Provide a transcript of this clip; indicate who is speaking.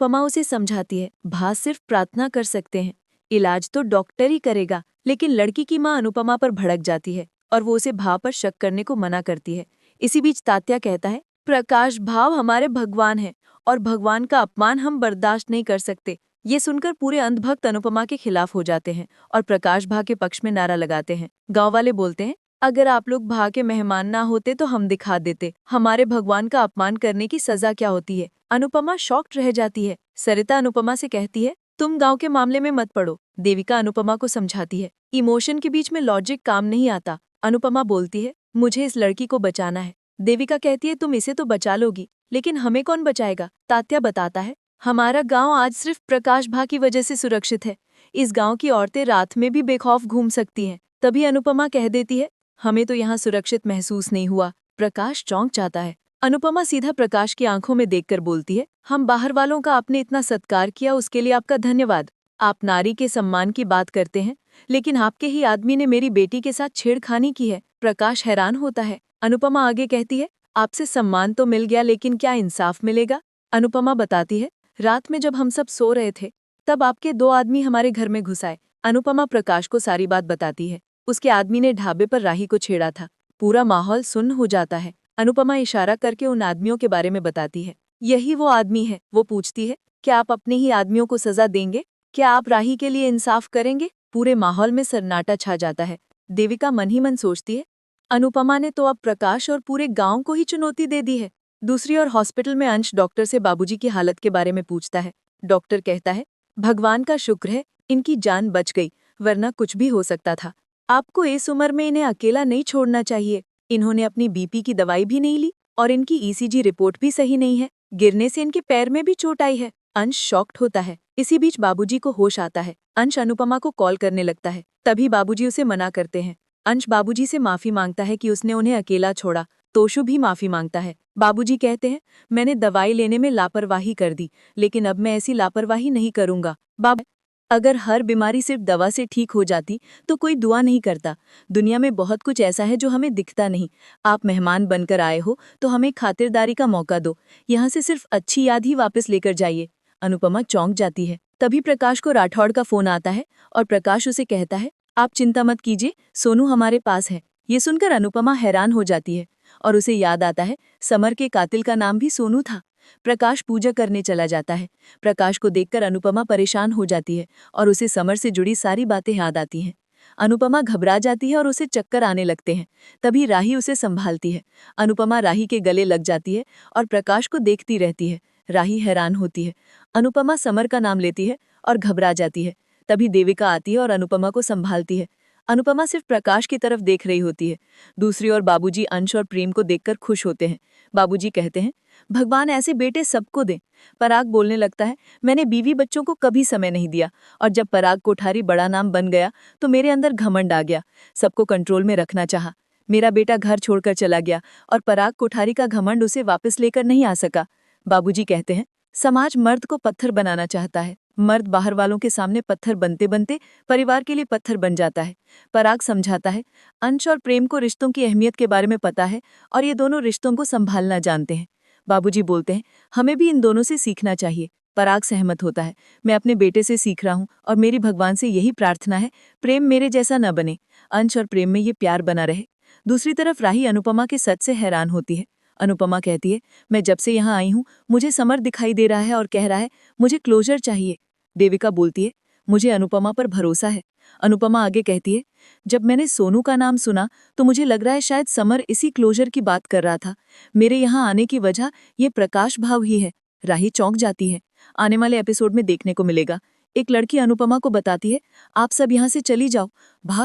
Speaker 1: अनुपमा उसे समझाती है, भा सिर्फ प्रार्थना कर सकते हैं, इलाज तो डॉक्टर ही करेगा। लेकिन लड़की की माँ अनुपमा पर भड़क जाती है और वो उसे भा पर शक करने को मना करती है। इसी बीच तात्या कहता है, प्रकाश भाव हमारे भगवान हैं और भगवान का अपमान हम बर्दाश्त नहीं कर सकते। ये सुनकर पूरे अंधभक्त अनुपमा के खिलाफ हो जाते हैं और प्रकाश भा के पक्ष में नारा लगाते हैं। गांव वाले बोलते हैं, अगर आप लोग भा के मेहमान ना होते तो हम दिखा देते हमारे भगवान का अपमान करने की सजा क्या होती है। अनुपमा शॉक्ड रह जाती है। सरिता अनुपमा से कहती है, तुम गांव के मामले में मत पड़ो। देविका अनुपमा को समझाती है, इमोशन के बीच में लॉजिक काम नहीं आता। अनुपमा बोलती है, मुझे इस लड़की को बचाना है। देविका कहती है, तुम इसे तो बचा लोगी, लेकिन हमें कौन बचाएगा। तात्या बताता है, हमारा गांव आज सिर्फ प्रकाश भा की वजह से सुरक्षित है। इस गांव की औरतें रात में भी बेखौफ घूम सकती हैं। तभी अनुपमा कह देती है, हमें तो यहाँ सुरक्षित महसूस नहीं हुआ। प्रकाश चौंक जाता है। अनुपमा सीधा प्रकाश की आंखों में देखकर बोलती है, हम बाहर वालों का आपने इतना सत्कार किया, उसके लिए आपका धन्यवाद। आप नारी के सम्मान की बात करते हैं, लेकिन आपके ही आदमी ने मेरी बेटी के साथ छेड़खानी की है। प्रकाश हैरान होता है। अनुपमा आगे कहती है, आपसे सम्मान तो मिल गया, लेकिन क्या इंसाफ मिलेगा। अनुपमा बताती है, रात में जब हम सब सो रहे थे तब आपके 2 आदमी हमारे घर में घुस आए। अनुपमा प्रकाश को सारी बात बताती है। उसके आदमी ने ढाबे पर राही को छेड़ा था। पूरा माहौल सुन्न हो जाता है। अनुपमा इशारा करके उन आदमियों के बारे में बताती है, यही वो आदमी है। वो पूछती है, क्या आप अपने ही आदमियों को सजा देंगे? क्या आप राही के लिए इंसाफ करेंगे? पूरे माहौल में सन्नाटा छा जाता है। देविका मन ही मन सोचती है, अनुपमा ने तो अब प्रकाश और पूरे गांव को ही चुनौती दे दी है। दूसरी ओर हॉस्पिटल में अंश डॉक्टर से बाबूजी की हालत के बारे में पूछता है। डॉक्टर कहता है, भगवान का शुक्र है इनकी जान बच गई, वरना कुछ भी हो सकता था। आपको इस उम्र में इन्हें अकेला नहीं छोड़ना चाहिए। इन्होंने अपनी बीपी की दवाई भी नहीं ली और इनकी ईसीजी रिपोर्ट भी सही नहीं है। गिरने से इनके पैर में भी चोट आई है। अंश शॉक्ड होता है। इसी बीच बाबूजी को होश आता है। अंश अनुपमा को कॉल करने लगता है। तभी बाबूजी उसे मना करते हैं। अंश बाबूजी से माफी मांगता है कि उसने उन्हें अकेला छोड़ा। तोशु भी माफी मांगता है। बाबूजी कहते हैं, मैंने दवाई लेने में लापरवाही कर दी, लेकिन अब मैं ऐसी लापरवाही नहीं करूंगा। बाबा, अगर हर बीमारी सिर्फ दवा से ठीक हो जाती तो कोई दुआ नहीं करता। दुनिया में बहुत कुछ ऐसा है जो हमें दिखता नहीं। आप मेहमान बनकर आए हो तो हमें खातिरदारी का मौका दो। यहाँ से सिर्फ अच्छी याद ही वापस लेकर जाइए। अनुपमा चौंक जाती है। तभी प्रकाश को राठौड़ का फोन आता है और प्रकाश उसे कहता है, आप चिंता मत कीजिए, सोनू हमारे पास है। ये सुनकर अनुपमा हैरान हो जाती है और उसे याद आता है, समर के कातिल का नाम भी सोनू था। प्रकाश पूजा करने चला जाता है। प्रकाश को देखकर अनुपमा परेशान हो जाती है और उसे समर से जुड़ी सारी बातें याद आती हैं। अनुपमा घबरा जाती है और उसे चक्कर आने लगते हैं। तभी राही उसे संभालती है। अनुपमा राही के गले लग जाती है और प्रकाश को देखती रहती है। राही हैरान होती है। अनुपमा समर का नाम लेती है और घबरा जाती है। तभी देविका आती है और अनुपमा को संभालती है। अनुपमा सिर्फ प्रकाश की तरफ देख रही होती है। दूसरी ओर बाबूजी अंश और प्रेम को देखकर खुश होते हैं। बाबूजी कहते हैं, भगवान ऐसे बेटे सबको दे। पराग बोलने लगता है, मैंने बीवी बच्चों को कभी समय नहीं दिया और जब पराग कोठारी बड़ा नाम बन गया तो मेरे अंदर घमंड आ गया। सबको कंट्रोल में रखना चाहा। मेरा बेटा घर छोड़कर चला गया और पराग कोठारी का घमंड उसे वापस लेकर नहीं आ सका। बाबूजी कहते हैं, समाज मर्द को पत्थर बनाना चाहता है। मर्द बाहर वालों के सामने पत्थर बनते बनते परिवार के लिए पत्थर बन जाता है। पराग समझाता है, अंश और प्रेम को रिश्तों की अहमियत के बारे में पता है और ये दोनों रिश्तों को संभालना जानते हैं। बाबूजी बोलते हैं, हमें भी इन दोनों से सीखना चाहिए। पराग सहमत होता है, मैं अपने बेटे से सीख रहा हूँ और मेरी भगवान से यही प्रार्थना है, प्रेम मेरे जैसा न बने। अंश और प्रेम में ये प्यार बना रहे। दूसरी तरफ राही अनुपमा के सच से हैरान होती है। अनुपमा कहती है, मैं जब से यहाँ आई हूँ मुझे समर दिखाई दे रहा है और कह रहा है मुझे क्लोजर चाहिए। देविका बोलती है, मुझे अनुपमा पर भरोसा है। अनुपमा आगे कहती है, जब मैंने सोनू का नाम सुना तो मुझे लग रहा है शायद समर इसी क्लोजर की बात कर रहा था। मेरे यहाँ आने की वजह ये प्रकाश भाव ही है। राही चौंक जाती है। आने वाले एपिसोड में देखने को मिलेगा, एक लड़की अनुपमा को बताती है, आप सब यहाँ से चली जाओ, भाग